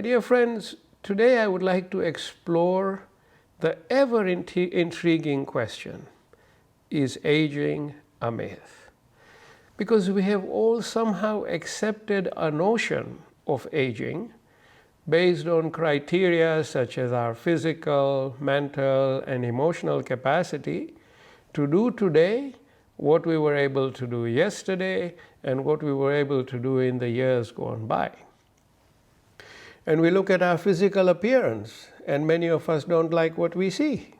dear friends, today I would like to explore the ever intriguing question, is aging a myth? Because we have all somehow accepted a notion of aging based on criteria such as our physical, mental, and emotional capacity to do today what we were able to do yesterday and what we were able to do in the years gone by. And we look at our physical appearance, and many of us don't like what we see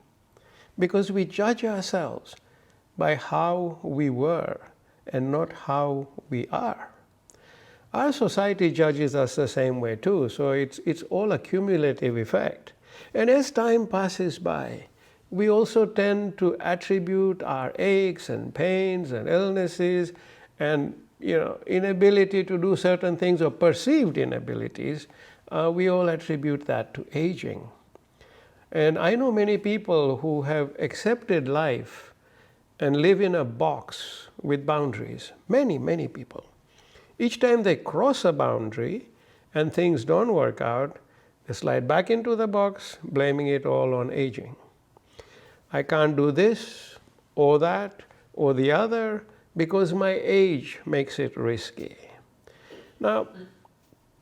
because we judge ourselves by how we were and not how we are. Our society judges us the same way too, so it's all a cumulative effect. And as time passes by, we also tend to attribute our aches and pains and illnesses and inability to do certain things or perceived inabilities, we all attribute that to aging. And I know many people who have accepted life and live in a box with boundaries. Many, many people. Each time they cross a boundary and things don't work out, they slide back into the box, blaming it all on aging. I can't do this or that or the other because my age makes it risky. Now,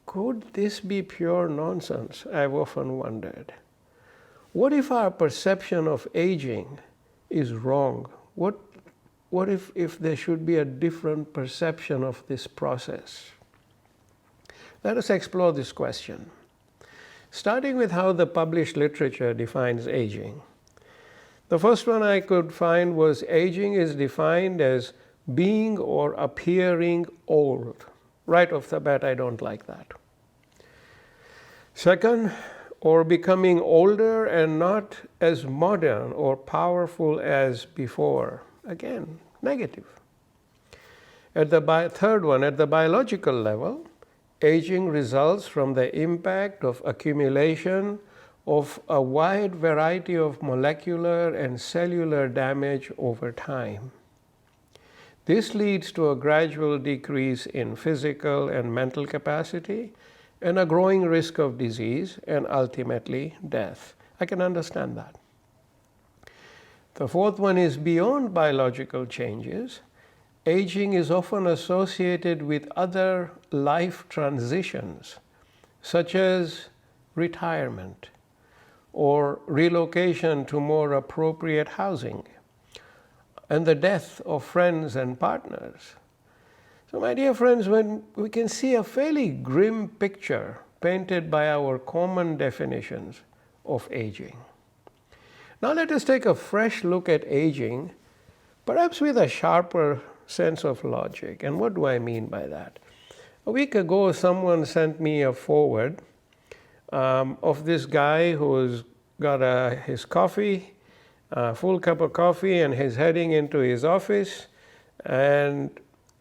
could this be pure nonsense? I've often wondered. What if our perception of aging is wrong? What if there should be a different perception of this process? Let us explore this question, starting with how the published literature defines aging. The first one I could find was aging is defined as being or appearing old. Right off the bat, I don't like that. Second, or becoming older and not as modern or powerful as before. Again, negative. Third one, at the biological level, aging results from the impact of accumulation of a wide variety of molecular and cellular damage over time. This leads to a gradual decrease in physical and mental capacity and a growing risk of disease and ultimately death. I can understand that. The fourth one is beyond biological changes. Aging is often associated with other life transitions, such as retirement or relocation to more appropriate housing, and the death of friends and partners. So my dear friends, when we can see a fairly grim picture painted by our common definitions of aging. Now let us take a fresh look at aging, perhaps with a sharper sense of logic. And what do I mean by that? A week ago, someone sent me a forward of this guy who's got his coffee, a full cup of coffee, and he's heading into his office. And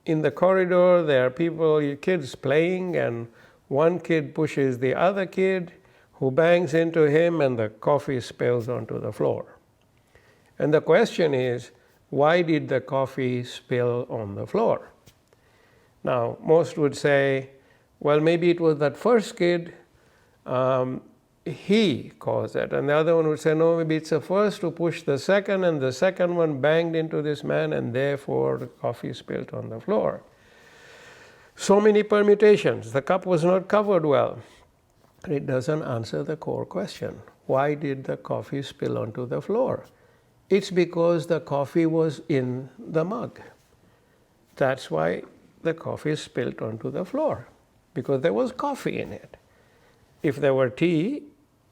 in the corridor, there are kids playing, and one kid pushes the other kid, who bangs into him, and the coffee spills onto the floor. And the question is, why did the coffee spill on the floor? Now, most would say, well, maybe it was that first kid, he caused it. And the other one would say, no, maybe it's the first who pushed the second, and the second one banged into this man, and therefore the coffee spilled on the floor. So many permutations. The cup was not covered well. It doesn't answer the core question. Why did the coffee spill onto the floor? It's because the coffee was in the mug. That's why the coffee spilled onto the floor, because there was coffee in it. If there were tea,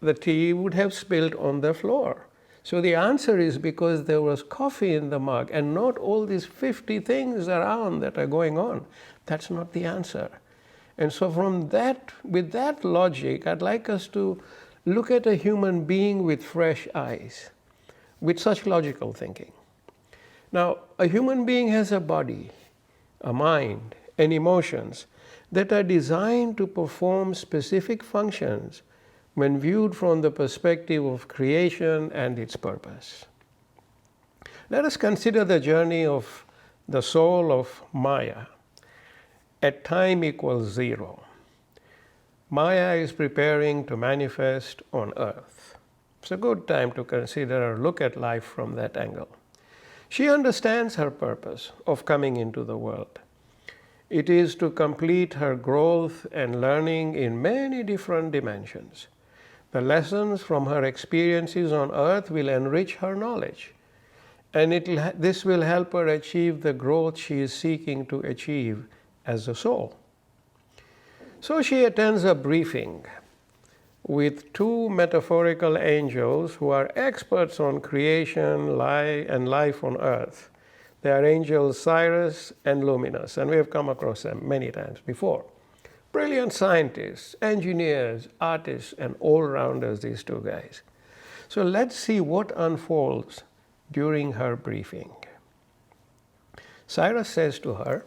the tea would have spilled on the floor. So the answer is because there was coffee in the mug and not all these 50 things around that are going on. That's not the answer. And so with that logic, I'd like us to look at a human being with fresh eyes, with such logical thinking. Now, a human being has a body, a mind, and emotions that are designed to perform specific functions when viewed from the perspective of creation and its purpose. Let us consider the journey of the soul of Maya at time equals 0. Maya is preparing to manifest on earth. It's a good time to consider or look at life from that angle. She understands her purpose of coming into the world. It is to complete her growth and learning in many different dimensions. The lessons from her experiences on earth will enrich her knowledge, and this will help her achieve the growth she is seeking to achieve as a soul. So she attends a briefing with two metaphorical angels who are experts on creation and life on earth. They are angels Cyrus and Luminous, and we have come across them many times before. Brilliant scientists, engineers, artists, and all-rounders, these two guys. So let's see what unfolds during her briefing. Cyrus says to her,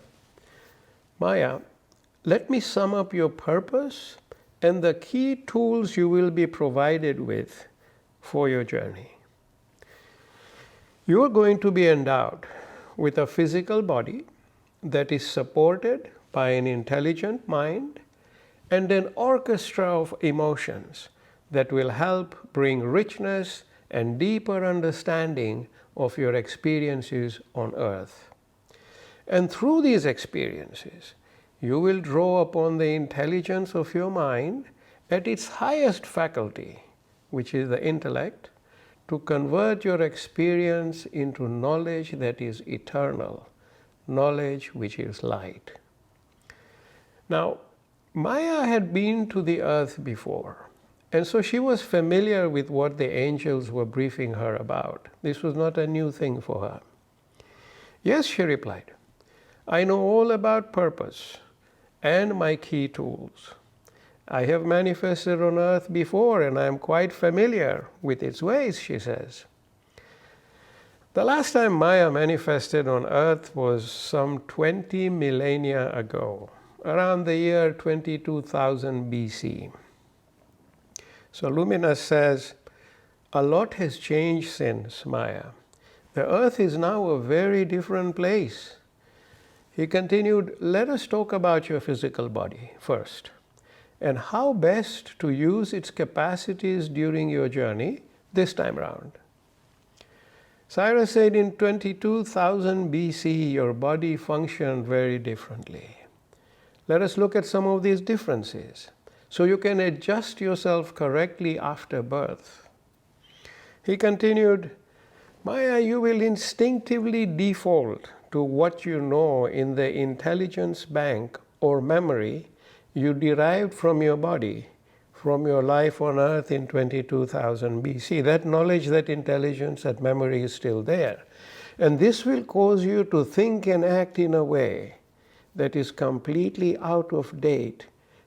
Maya, let me sum up your purpose and the key tools you will be provided with for your journey. You are going to be endowed with a physical body that is supported by an intelligent mind and an orchestra of emotions that will help bring richness and deeper understanding of your experiences on earth. And through these experiences, you will draw upon the intelligence of your mind at its highest faculty, which is the intellect, to convert your experience into knowledge that is eternal, knowledge which is light. Now, Maya had been to the earth before, and so she was familiar with what the angels were briefing her about. This was not a new thing for her. Yes, she replied, I know all about purpose and my key tools. I have manifested on earth before, and I am quite familiar with its ways, she says. The last time Maya manifested on earth was some 20 millennia ago, around the year 22,000 BC. So Luminous says, a lot has changed since, Maya. The earth is now a very different place. He continued, let us talk about your physical body first, and how best to use its capacities during your journey this time around. Cyrus said in 22,000 BC, your body functioned very differently. Let us look at some of these differences so you can adjust yourself correctly after birth. He continued, Maya, you will instinctively default to what you know in the intelligence bank or memory you derived from your body, from your life on earth in 22,000 BC. That knowledge, that intelligence, that memory is still there. And this will cause you to think and act in a way that is completely out of date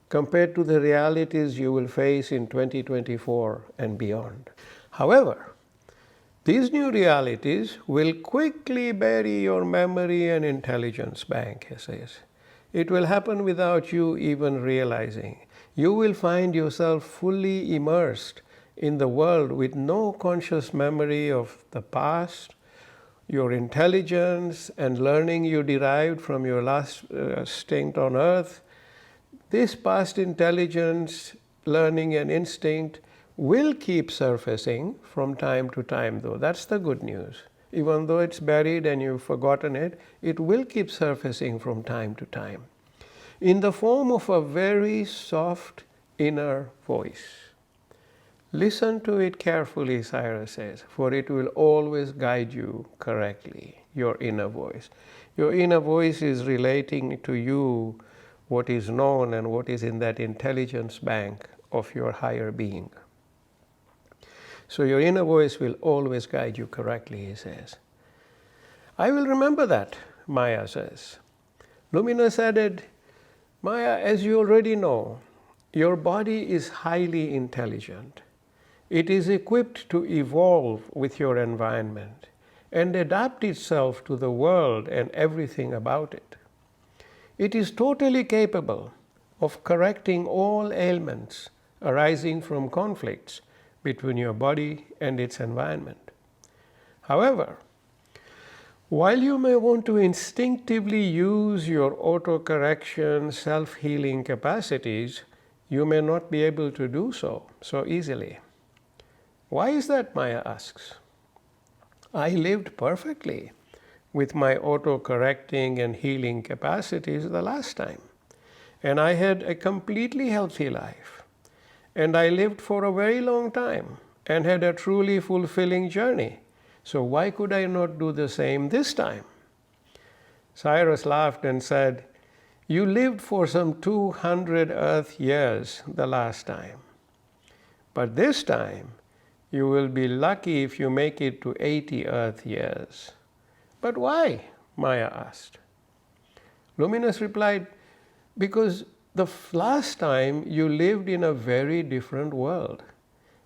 compared to the realities you will face in 2024 and beyond. However, these new realities will quickly bury your memory and intelligence bank, he says. It will happen without you even realizing. You will find yourself fully immersed in the world with no conscious memory of the past, your intelligence and learning you derived from your last stint on earth. This past intelligence, learning and instinct will keep surfacing from time to time, though. That's the good news. Even though it's buried and you've forgotten it, it will keep surfacing from time to time in the form of a very soft inner voice. Listen to it carefully, Cyrus says, for it will always guide you correctly, your inner voice. Your inner voice is relating to you what is known and what is in that intelligence bank of your higher being. So your inner voice will always guide you correctly, he says. I will remember that, Maya says. Luminous added, Maya, as you already know, your body is highly intelligent. It is equipped to evolve with your environment and adapt itself to the world and everything about it. It is totally capable of correcting all ailments arising from conflicts between your body and its environment. However, while you may want to instinctively use your auto-correction, self-healing capacities, you may not be able to do so easily. Why is that, Maya asks. I lived perfectly with my auto-correcting and healing capacities the last time. And I had a completely healthy life. And I lived for a very long time and had a truly fulfilling journey. So why could I not do the same this time? Cyrus laughed and said, you lived for some 200 Earth years the last time. But this time, you will be lucky if you make it to 80 Earth years. But why? Maya asked. Luminous replied, because the last time you lived in a very different world,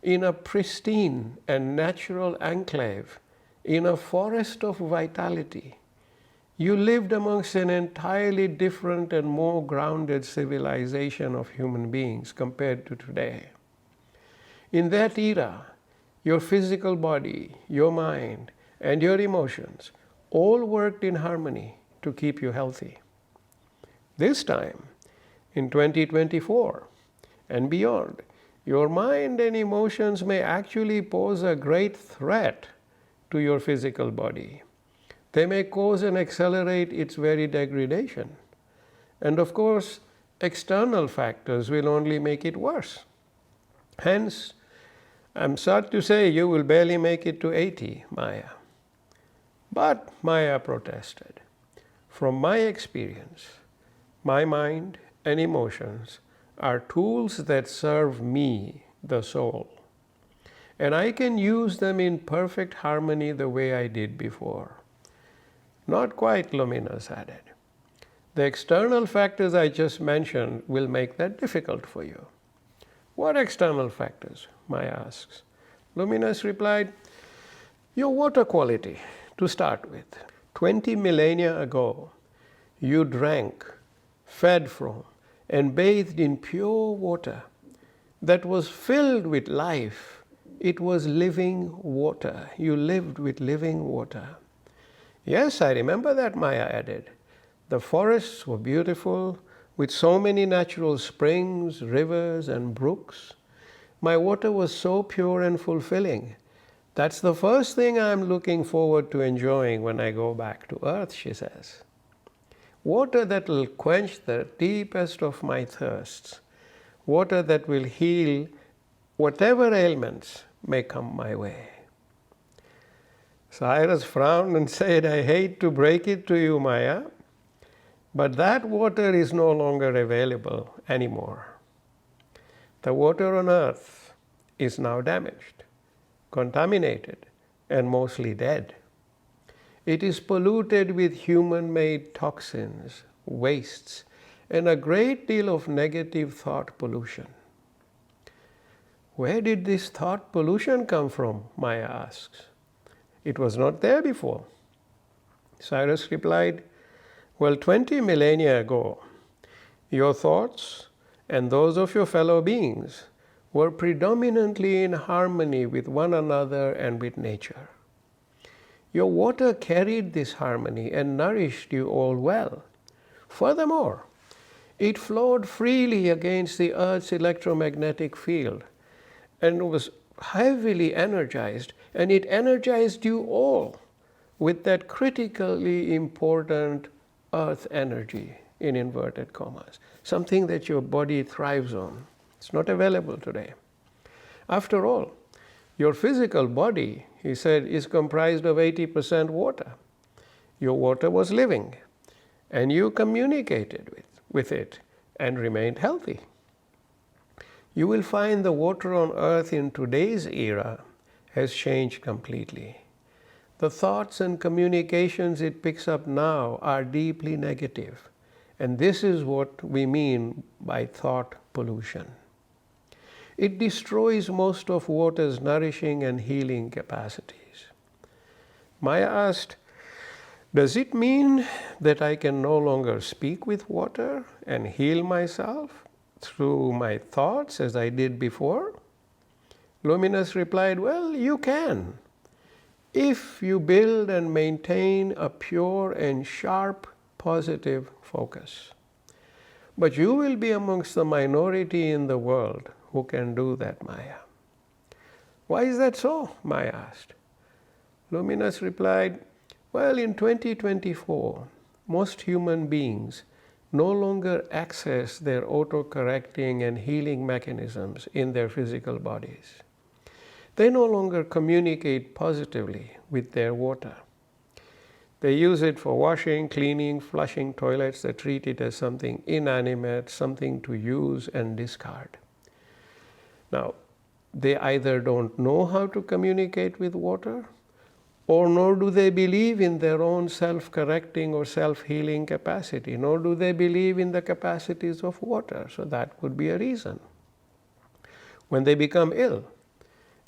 in a pristine and natural enclave, in a forest of vitality. You lived amongst an entirely different and more grounded civilization of human beings compared to today. In that era, your physical body, your mind, and your emotions all worked in harmony to keep you healthy. This time, in 2024 and beyond, your mind and emotions may actually pose a great threat to your physical body. They may cause and accelerate its very degradation. And of course, external factors will only make it worse. Hence, I'm sad to say you will barely make it to 80, Maya. But Maya protested. From my experience, my mind and emotions are tools that serve me, the soul. And I can use them in perfect harmony the way I did before. Not quite, Luminous added. The external factors I just mentioned will make that difficult for you. What external factors? Maya asks. Luminous replied, your water quality, to start with. 20 millennia ago, you drank, fed from, and bathed in pure water that was filled with life. It was living water. You lived with living water. Yes, I remember that, Maya added. The forests were beautiful, with so many natural springs, rivers, and brooks. My water was so pure and fulfilling. That's the first thing I'm looking forward to enjoying when I go back to Earth, she says. Water that will quench the deepest of my thirsts. Water that will heal whatever ailments may come my way. Cyrus frowned and said, I hate to break it to you, Maya, but that water is no longer available anymore. The water on Earth is now damaged, contaminated, and mostly dead. It is polluted with human-made toxins, wastes, and a great deal of negative thought pollution. Where did this thought pollution come from? Maya asks. It was not there before. Cyrus replied, well, 20 millennia ago, your thoughts and those of your fellow beings were predominantly in harmony with one another and with nature. Your water carried this harmony and nourished you all well. Furthermore, it flowed freely against the Earth's electromagnetic field and was heavily energized, and it energized you all with that critically important Earth energy, in inverted commas, something that your body thrives on. It's not available today. After all, your physical body, he said, is comprised of 80% water. Your water was living, and you communicated with it and remained healthy. You will find the water on Earth in today's era has changed completely. The thoughts and communications it picks up now are deeply negative, and this is what we mean by thought pollution. It destroys most of water's nourishing and healing capacities. Maya asked, does it mean that I can no longer speak with water and heal myself through my thoughts as I did before? Luminous replied, well, you can, if you build and maintain a pure and sharp positive focus. But you will be amongst the minority in the world who can do that, Maya. Why is that so? Maya asked. Luminous replied, well, in 2024, most human beings no longer access their auto-correcting and healing mechanisms in their physical bodies. They no longer communicate positively with their water. They use it for washing, cleaning, flushing toilets. They treat it as something inanimate, something to use and discard. Now, they either don't know how to communicate with water, or nor do they believe in their own self-correcting or self-healing capacity, nor do they believe in the capacities of water. So that could be a reason. When they become ill,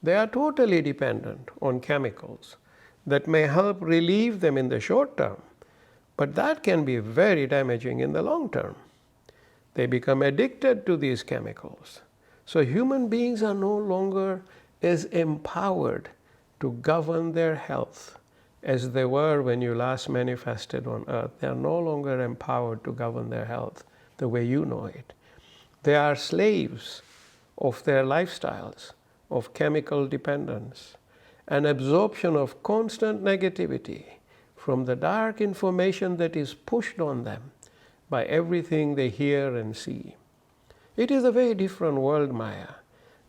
they are totally dependent on chemicals that may help relieve them in the short term, but that can be very damaging in the long term. They become addicted to these chemicals. So human beings are no longer as empowered to govern their health as they were when you last manifested on earth. They are no longer empowered to govern their health the way you know it. They are slaves of their lifestyles, of chemical dependence, an absorption of constant negativity from the dark information that is pushed on them by everything they hear and see. It is a very different world, Maya,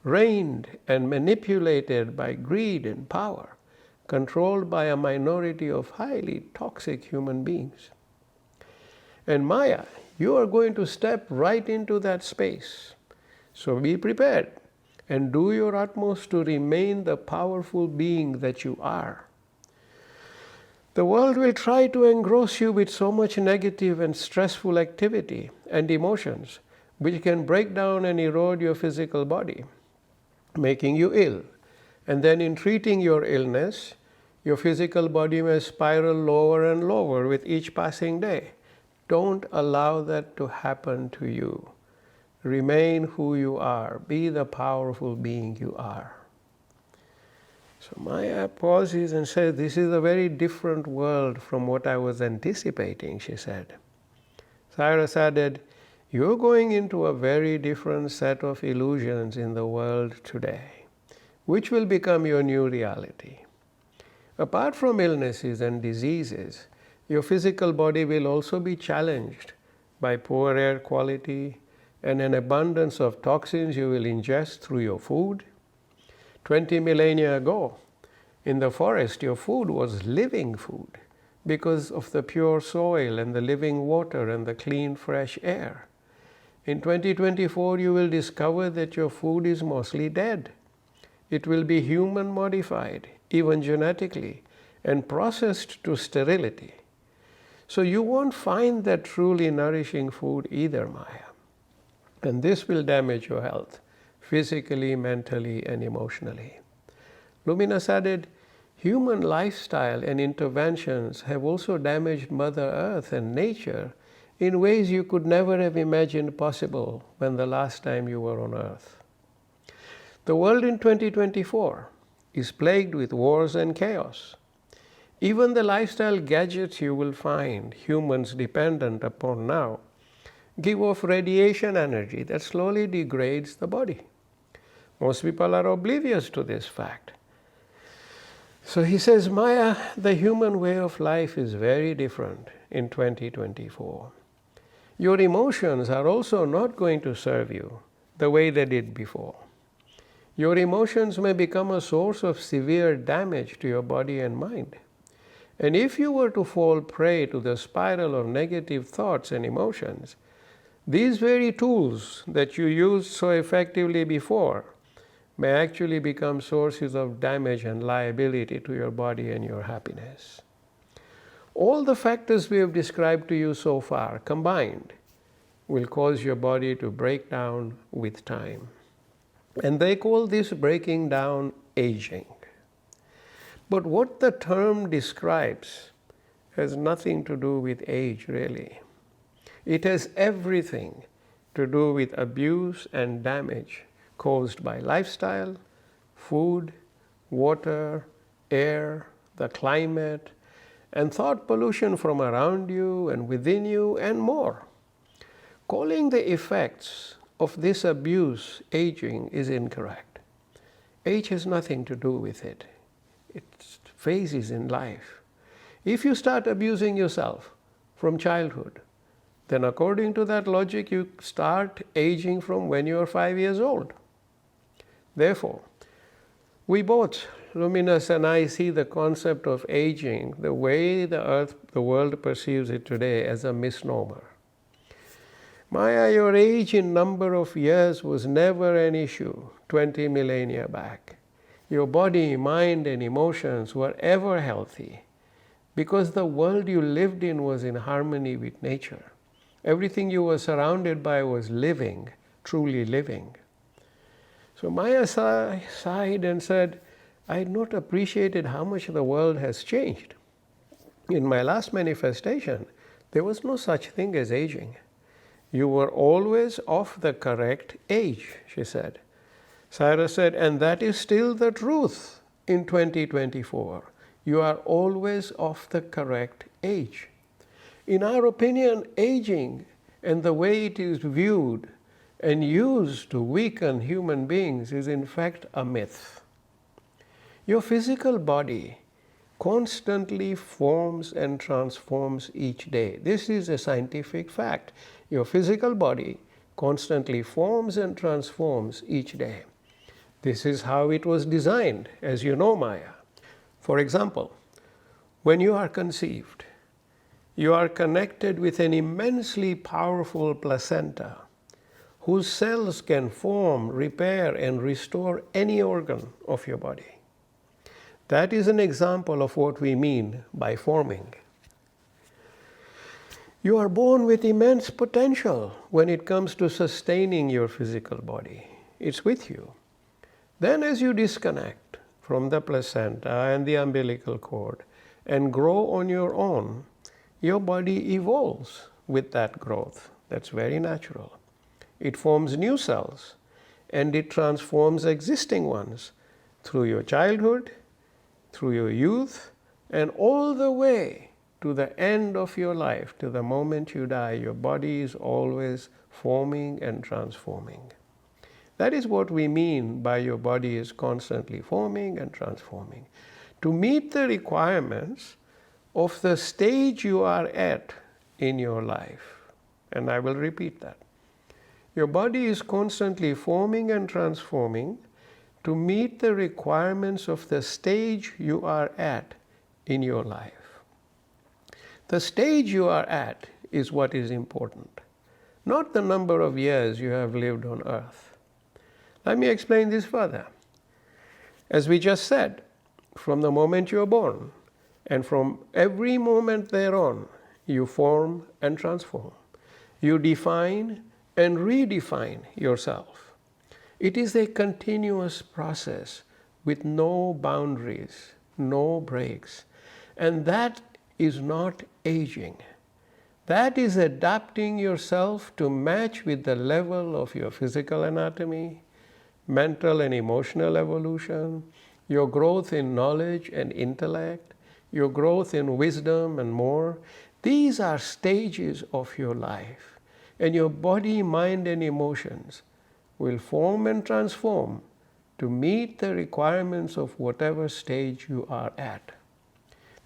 reigned and manipulated by greed and power, controlled by a minority of highly toxic human beings. And Maya, you are going to step right into that space. So be prepared and do your utmost to remain the powerful being that you are. The world will try to engross you with so much negative and stressful activity and emotions, which can break down and erode your physical body, making you ill. And then in treating your illness, your physical body may spiral lower and lower with each passing day. Don't allow that to happen to you. Remain who you are. Be the powerful being you are. So Maya pauses and says, this is a very different world from what I was anticipating, she said. Cyrus added, you're going into a very different set of illusions in the world today, which will become your new reality. Apart from illnesses and diseases, your physical body will also be challenged by poor air quality and an abundance of toxins you will ingest through your food. 20 millennia ago, in the forest, your food was living food because of the pure soil and the living water and the clean, fresh air. In 2024, you will discover that your food is mostly dead. It will be human modified, even genetically, and processed to sterility. So you won't find that truly nourishing food either, Maya. And this will damage your health, physically, mentally, and emotionally. Luminous added, human lifestyle and interventions have also damaged Mother Earth and nature in ways you could never have imagined possible when the last time you were on Earth. The world in 2024 is plagued with wars and chaos. Even the lifestyle gadgets you will find humans dependent upon now give off radiation energy that slowly degrades the body. Most people are oblivious to this fact. So he says, Maya, the human way of life is very different in 2024. Your emotions are also not going to serve you the way they did before. Your emotions may become a source of severe damage to your body and mind. And if you were to fall prey to the spiral of negative thoughts and emotions, these very tools that you used so effectively before may actually become sources of damage and liability to your body and your happiness. All the factors we have described to you so far combined will cause your body to break down with time. And they call this breaking down aging. But what the term describes has nothing to do with age, really. It has everything to do with abuse and damage caused by lifestyle, food, water, air, the climate, and thought pollution from around you and within you, and more. Calling the effects of this abuse aging is incorrect. Age has nothing to do with it. It's phases in life. If you start abusing yourself from childhood, then according to that logic, you start aging from when you are 5 years old. Therefore, we both, Luminous and I, see the concept of aging the way the world perceives it today as a misnomer. Maya, your age in number of years was never an issue 20 millennia back. Your body, mind, and emotions were ever healthy because the world you lived in was in harmony with nature. Everything you were surrounded by was living, truly living. So Maya sighed and said, I had not appreciated how much the world has changed. In my last manifestation, there was no such thing as aging. You were always of the correct age, she said. Cyrus said, and that is still the truth in 2024. You are always of the correct age. In our opinion, aging and the way it is viewed and used to weaken human beings is in fact a myth. Your physical body constantly forms and transforms each day. This is a scientific fact. Your physical body constantly forms and transforms each day. This is how it was designed, as you know, Maya. For example, when you are conceived, you are connected with an immensely powerful placenta whose cells can form, repair, and restore any organ of your body. That is an example of what we mean by forming. You are born with immense potential when it comes to sustaining your physical body. It's with you. Then as you disconnect from the placenta and the umbilical cord and grow on your own, your body evolves with that growth. That's very natural. It forms new cells and it transforms existing ones through your childhood, through your youth, and all the way to the end of your life, to the moment you die. Your body is always forming and transforming. That is what we mean by your body is constantly forming and transforming. To meet the requirements of the stage you are at in your life. And I will repeat that. Your body is constantly forming and transforming to meet the requirements of the stage you are at in your life. The stage you are at is what is important, not the number of years you have lived on earth. Let me explain this further. As we just said, from the moment you are born, and from every moment thereon, you form and transform. You define and redefine yourself. It is a continuous process with no boundaries, no breaks. And that is not aging. That is adapting yourself to match with the level of your physical anatomy, mental and emotional evolution, your growth in knowledge and intellect, your growth in wisdom and more. These are stages of your life. And your body, mind, and emotions will form and transform to meet the requirements of whatever stage you are at.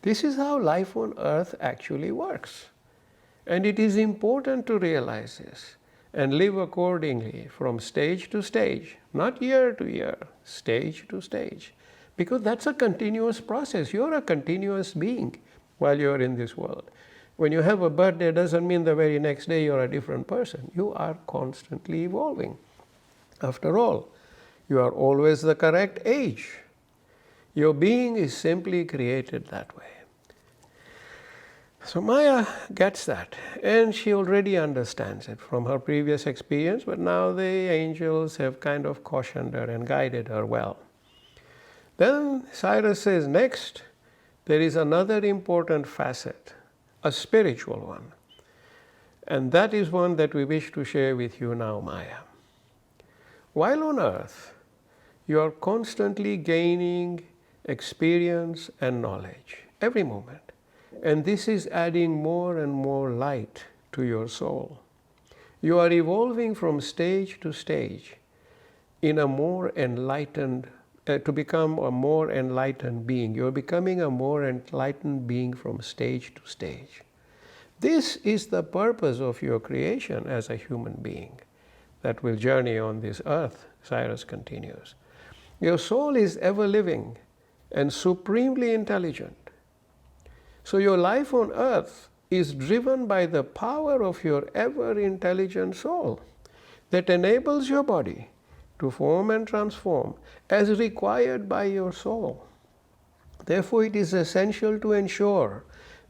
This is how life on earth actually works. And it is important to realize this and live accordingly from stage to stage, not year to year, stage to stage. Because that's a continuous process. You're a continuous being while you're in this world. When you have a birthday, it doesn't mean the very next day you're a different person. You are constantly evolving. After all, you are always the correct age. Your being is simply created that way. So Maya gets that, and she already understands it from her previous experience, but now the angels have kind of cautioned her and guided her well. Then Cyrus says, next, there is another important facet, a spiritual one. And that is one that we wish to share with you now, Maya. While on earth, you are constantly gaining experience and knowledge every moment. And this is adding more and more light to your soul. You are evolving from stage to stage in a more enlightened, to become a more enlightened being. You're becoming a more enlightened being from stage to stage. This is the purpose of your creation as a human being that will journey on this earth, Cyrus continues. Your soul is ever living and supremely intelligent. So your life on earth is driven by the power of your ever intelligent soul that enables your body to form and transform as required by your soul. Therefore, it is essential to ensure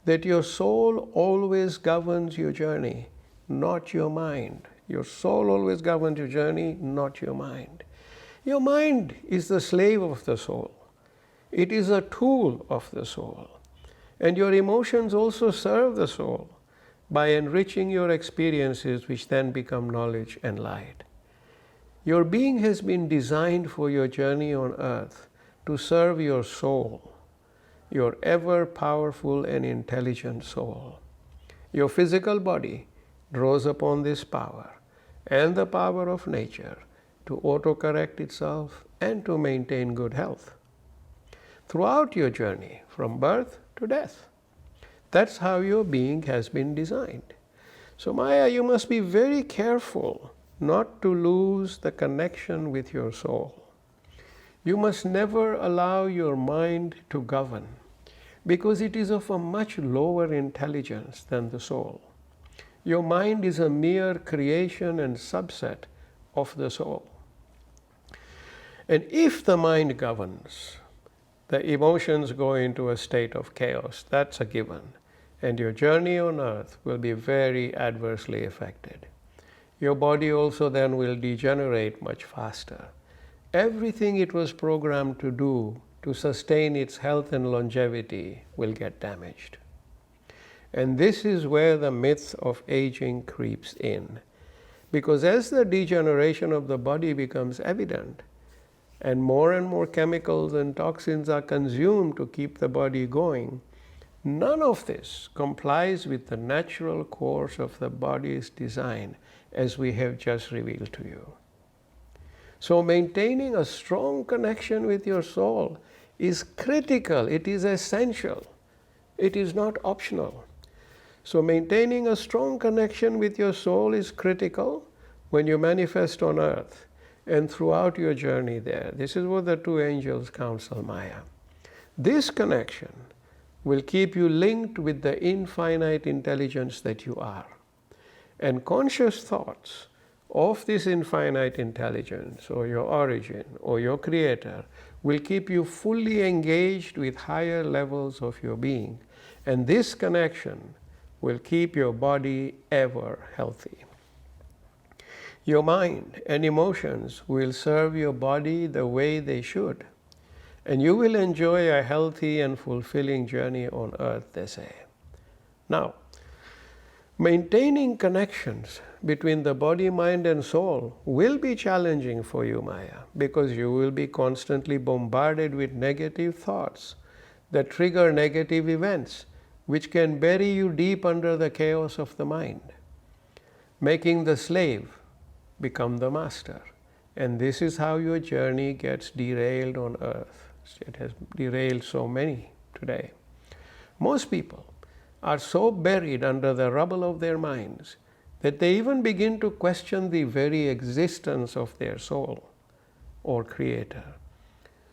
that your soul always governs your journey, not your mind. Your soul always governs your journey, not your mind. Your mind is the slave of the soul. It is a tool of the soul. And your emotions also serve the soul by enriching your experiences, which then become knowledge and light. Your being has been designed for your journey on earth to serve your soul, your ever powerful and intelligent soul. Your physical body draws upon this power and the power of nature to autocorrect itself and to maintain good health throughout your journey from birth to death. That's how your being has been designed. So Maya, you must be very careful not to lose the connection with your soul. You must never allow your mind to govern, because it is of a much lower intelligence than the soul. Your mind is a mere creation and subset of the soul. And if the mind governs, the emotions go into a state of chaos. That's a given. And your journey on earth will be very adversely affected. Your body also then will degenerate much faster. Everything it was programmed to do to sustain its health and longevity will get damaged. And this is where the myth of aging creeps in. Because as the degeneration of the body becomes evident, and more chemicals and toxins are consumed to keep the body going, none of this complies with the natural course of the body's design, as we have just revealed to you. So maintaining a strong connection with your soul is critical, it is essential, it is not optional. So maintaining a strong connection with your soul is critical when you manifest on earth and throughout your journey there. This is what the two angels counsel Maya. This connection will keep you linked with the infinite intelligence that you are. And conscious thoughts of this infinite intelligence, or your origin, or your creator, will keep you fully engaged with higher levels of your being. And this connection will keep your body ever healthy. Your mind and emotions will serve your body the way they should, and you will enjoy a healthy and fulfilling journey on earth, they say. Now, maintaining connections between the body, mind, and soul will be challenging for you, Maya, because you will be constantly bombarded with negative thoughts that trigger negative events, which can bury you deep under the chaos of the mind, making the slave become the master. And this is how your journey gets derailed on earth. It has derailed so many today. Most people are so buried under the rubble of their minds that they even begin to question the very existence of their soul or creator.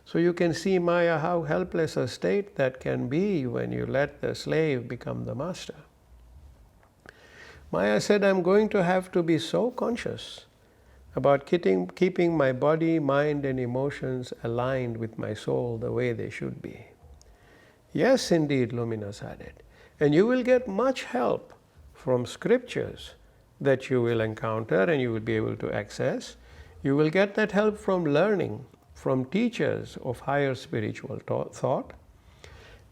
So you can see, Maya, how helpless a state that can be when you let the slave become the master. Maya said, I'm going to have to be so conscious about keeping my body, mind, and emotions aligned with my soul the way they should be. Yes, indeed, Luminous added. And you will get much help from scriptures that you will encounter and you will be able to access. You will get that help from learning from teachers of higher spiritual thought,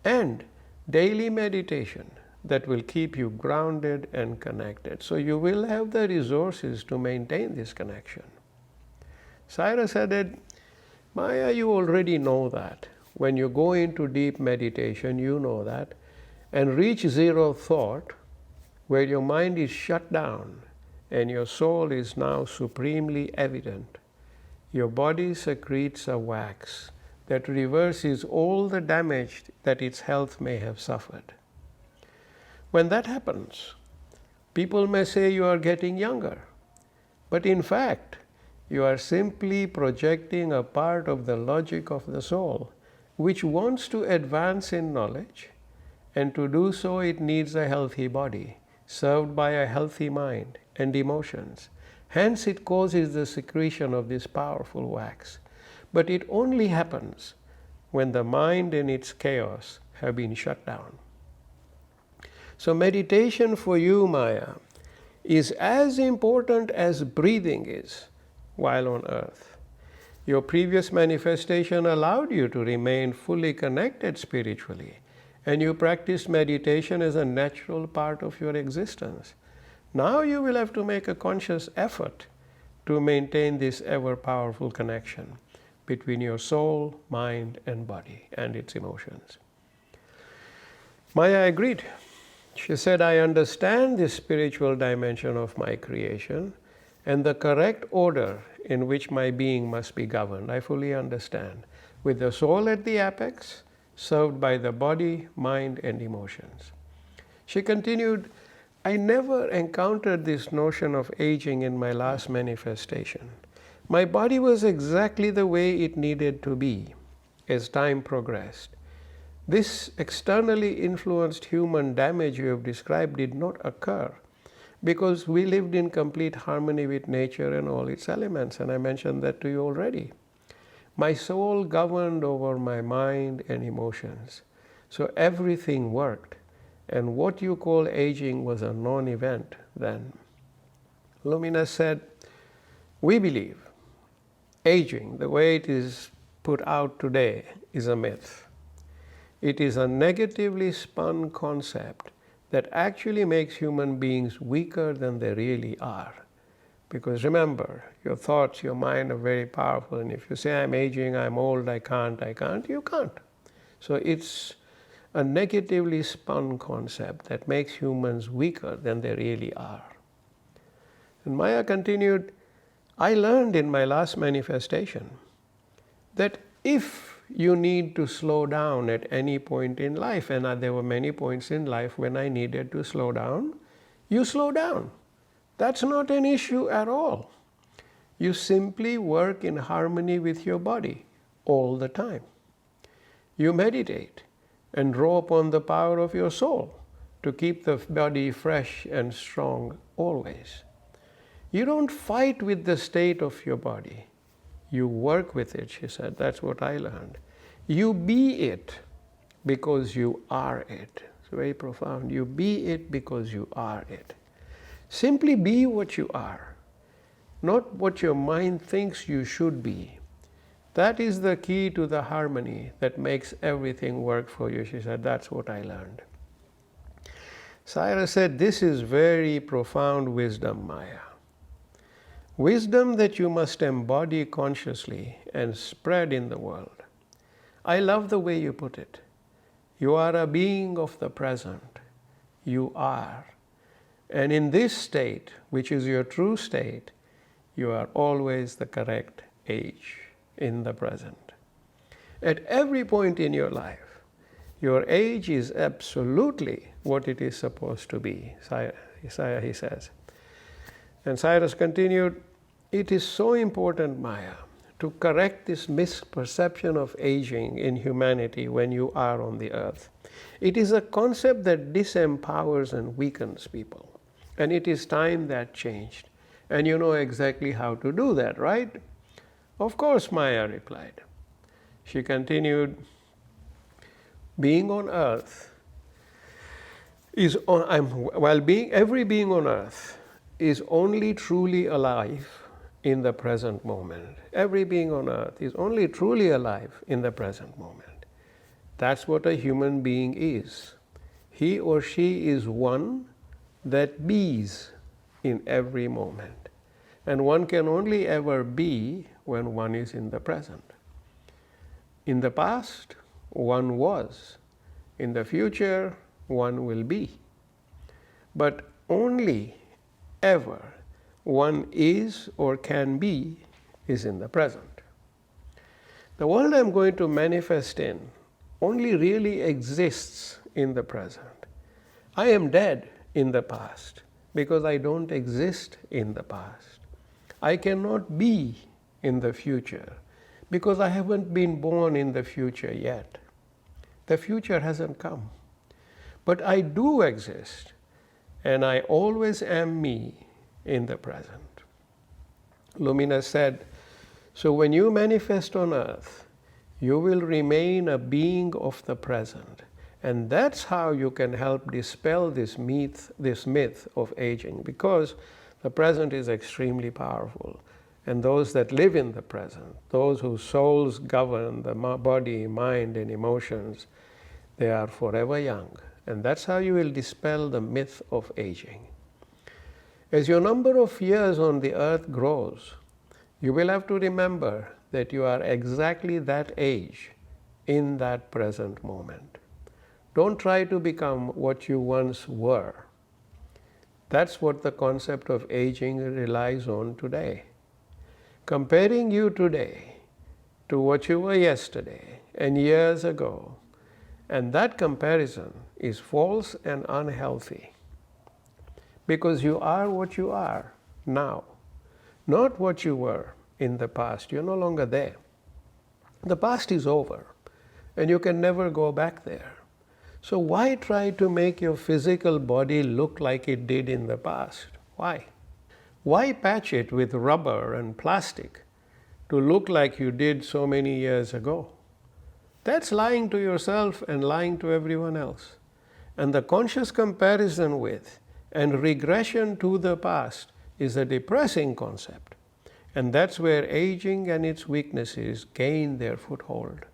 and daily meditation that will keep you grounded and connected. So you will have the resources to maintain this connection. Cyrus added, Maya, you already know that. When you go into deep meditation, you know that, and reach zero thought, where your mind is shut down and your soul is now supremely evident. Your body secretes a wax that reverses all the damage that its health may have suffered. When that happens, people may say you are getting younger, but in fact, you are simply projecting a part of the logic of the soul, which wants to advance in knowledge, and to do so it needs a healthy body, served by a healthy mind and emotions. Hence it causes the secretion of this powerful wax. But it only happens when the mind and its chaos have been shut down. So meditation for you, Maya, is as important as breathing is while on earth. Your previous manifestation allowed you to remain fully connected spiritually, and you practiced meditation as a natural part of your existence. Now you will have to make a conscious effort to maintain this ever-powerful connection between your soul, mind, and body, and its emotions. Maya agreed. She said, I understand this spiritual dimension of my creation and the correct order in which my being must be governed. I fully understand. With the soul at the apex, served by the body, mind, and emotions. She continued, I never encountered this notion of aging in my last manifestation. My body was exactly the way it needed to be as time progressed. This externally influenced human damage you have described did not occur because we lived in complete harmony with nature and all its elements, and I mentioned that to you already. My soul governed over my mind and emotions, so everything worked, and what you call aging was a non-event then. Luminous said, we believe aging, the way it is put out today, is a myth. It is a negatively spun concept that actually makes human beings weaker than they really are. Because remember, your thoughts, your mind are very powerful, and if you say, I'm aging, I'm old, I can't, you can't. So it's a negatively spun concept that makes humans weaker than they really are. And Maya continued, I learned in my last manifestation that if you need to slow down at any point in life, and there were many points in life when I needed to slow down, you slow down. That's not an issue at all. You simply work in harmony with your body all the time. You meditate and draw upon the power of your soul to keep the body fresh and strong always. You don't fight with the state of your body. You work with it, she said. That's what I learned. You be it because you are it. It's very profound. You be it because you are it. Simply be what you are, not what your mind thinks you should be. That is the key to the harmony that makes everything work for you, she said. That's what I learned. Cyrus said, this is very profound wisdom, Maya. Wisdom that you must embody consciously and spread in the world. I love the way you put it. You are a being of the present. You are. And in this state, which is your true state, you are always the correct age in the present. At every point in your life, your age is absolutely what it is supposed to be, he says. And Cyrus continued, it is so important, Maya, to correct this misperception of aging in humanity when you are on the earth. It is a concept that disempowers and weakens people. And it is time that changed. And you know exactly how to do that, right? Of course, Maya replied. She continued, being on earth is every being on earth is only truly alive in the present moment. Every being on earth is only truly alive in the present moment. That's what a human being is. He or she is one that bees in every moment. And one can only ever be when one is in the present. In the past, one was. In the future, one will be. But only ever one is or can be is in the present. The world I'm going to manifest in only really exists in the present. I am dead in the past because I don't exist in the past. I cannot be in the future because I haven't been born in the future yet. The future hasn't come. But I do exist, and I always am me in the present. Lumina said, so when you manifest on earth, you will remain a being of the present. And that's how you can help dispel this myth of aging, because the present is extremely powerful. And those that live in the present, those whose souls govern the body, mind, and emotions, they are forever young. And that's how you will dispel the myth of aging. As your number of years on the earth grows, you will have to remember that you are exactly that age in that present moment. Don't try to become what you once were. That's what the concept of aging relies on today. Comparing you today to what you were yesterday and years ago, and that comparison is false and unhealthy, because you are what you are now, not what you were in the past. You're no longer there. The past is over, and you can never go back there. So why try to make your physical body look like it did in the past? Why? Why patch it with rubber and plastic to look like you did so many years ago? That's lying to yourself and lying to everyone else. And the conscious comparison with and regression to the past is a depressing concept. And that's where aging and its weaknesses gain their foothold.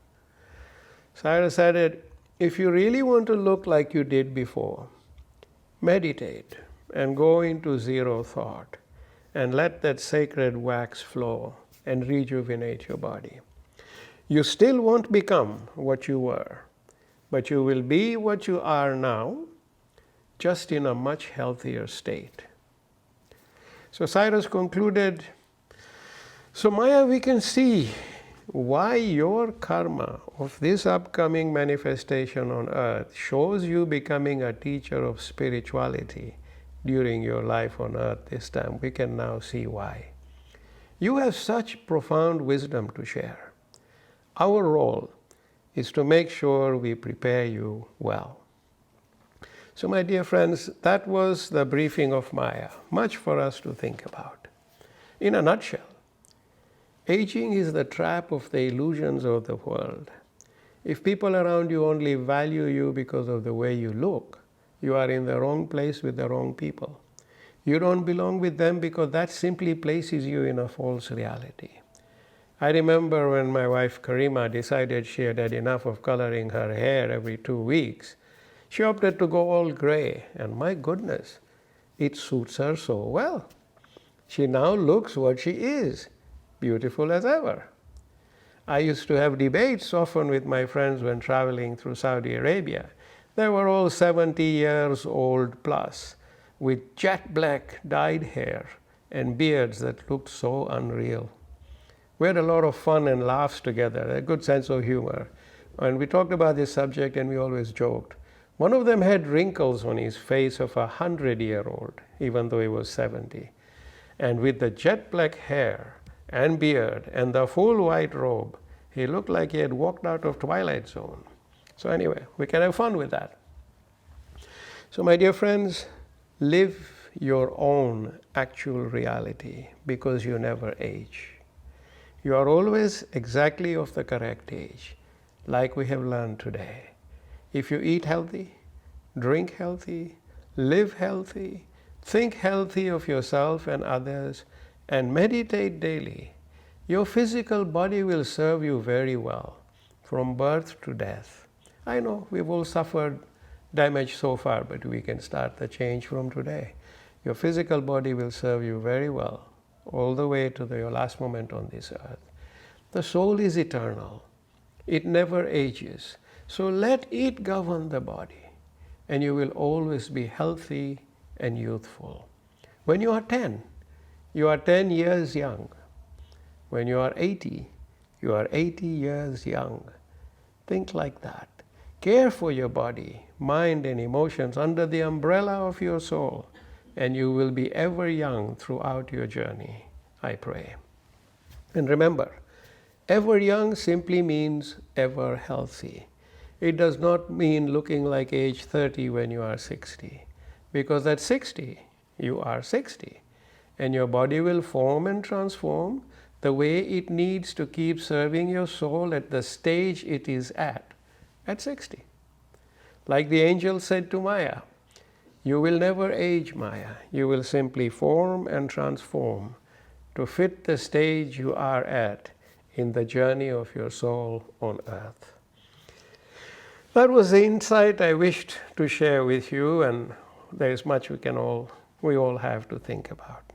Cyrus added, if you really want to look like you did before, meditate and go into zero thought and let that sacred wax flow and rejuvenate your body. You still won't become what you were, but you will be what you are now, just in a much healthier state. So Cyrus concluded, so Maya, we can see why your karma of this upcoming manifestation on earth shows you becoming a teacher of spirituality during your life on earth this time. We can now see why. You have such profound wisdom to share. Our role is to make sure we prepare you well. So my dear friends, that was the briefing of Maya. Much for us to think about. In a nutshell, aging is the trap of the illusions of the world. If people around you only value you because of the way you look, you are in the wrong place with the wrong people. You don't belong with them because that simply places you in a false reality. I remember when my wife Karima decided she had had enough of coloring her hair every 2 weeks, she opted to go all gray, and my goodness, it suits her so well. She now looks what she is, beautiful as ever. I used to have debates often with my friends when traveling through Saudi Arabia. They were all 70 years old plus, with jet black dyed hair and beards that looked so unreal. We had a lot of fun and laughs together, a good sense of humor. And we talked about this subject and we always joked. One of them had wrinkles on his face of a 100-year-old, even though he was 70. And with the jet black hair and beard and the full white robe, he looked like he had walked out of Twilight Zone. So anyway, we can have fun with that. So my dear friends, live your own actual reality because you never age. You are always exactly of the correct age, like we have learned today. If you eat healthy, drink healthy, live healthy, think healthy of yourself and others, and meditate daily, your physical body will serve you very well, from birth to death. I know we've all suffered damage so far, but we can start the change from today. Your physical body will serve you very well, all the way to your last moment on this earth. The soul is eternal. It never ages. So let it govern the body, and you will always be healthy and youthful. When you are 10, you are 10 years young. When you are 80, you are 80 years young. Think like that. Care for your body, mind, and emotions under the umbrella of your soul, and you will be ever young throughout your journey, I pray. And remember, ever young simply means ever healthy. It does not mean looking like age 30 when you are 60, because at 60, you are 60, and your body will form and transform the way it needs to keep serving your soul at the stage it is at 60. Like the angel said to Maya, you will never age, Maya. You will simply form and transform to fit the stage you are at in the journey of your soul on earth. That was the insight I wished to share with you, and there is much we all have to think about.